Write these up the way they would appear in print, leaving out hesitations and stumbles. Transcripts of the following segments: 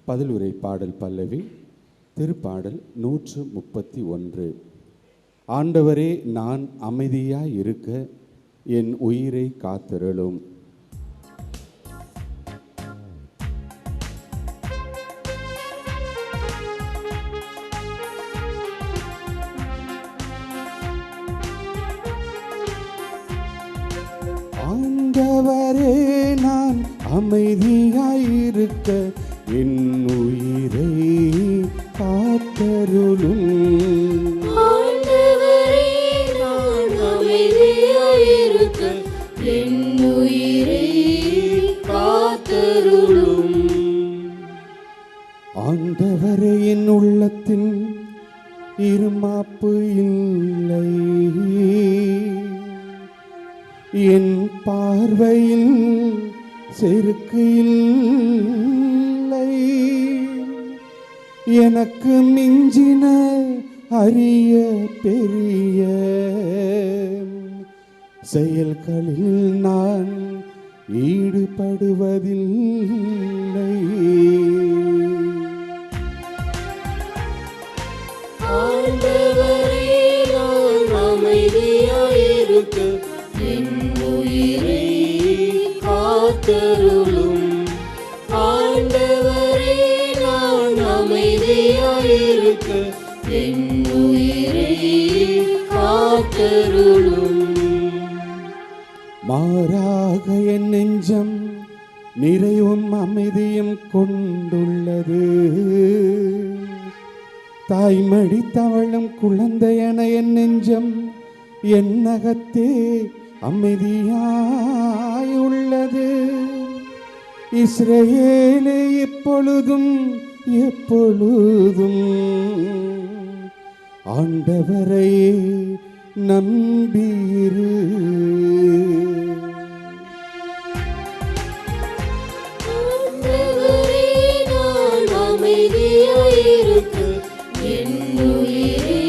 பதிலுரை பாடல் பல்லவி திருப்பாடல் 131. ஆண்டவரே, நான் அமைதியாய் இருக்க என் உயிரை காத்தருளும். ஆண்டவரே, நான் அமைதியாயிருக்க என் உயிரை காத்தருளும். ஆண்டவரே, நான் அமைதியாயிருக்க என் உயிரை காத்தருளும். ஆண்டவரே, என் உள்ளத்தில் இருமாப்பு இல்லை, என் பார்வையில் செருக்கு இல்லை. எனக்கு மிஞ்சின அரிய பெரிய செயல்களில் நான் ஈடுபடுவதில்லை. ஆண்டவரே, நான் அமைதியாயிருக்க என் உயிரை காத்தருளும். ஆண்டவரே, நான் அமைதியாயிருக்க என் உயிரை காத்தருளும். மாறாக என் நெஞ்சம் நிறைவும் அமைதியும் கொண்டுள்ளது. தாய்மடி தவழும் குழந்தையென என் நெஞ்சம் என் அகத்தே அமைதியாயுள்ளது. இஸ்ரவேலே, எப்பொழுதும் எப்பொழுதும் ஆண்டவரையே நம்பியிரு. ஆண்டவரே, நான் அமைதியாயிருக்க என் உயிரை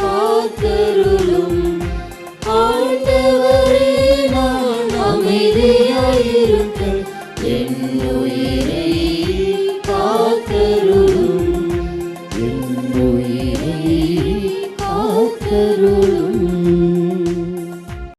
காத்தருளும். ஆண்டவரே, நான் அமைதியாயிருக்க என் உயிரை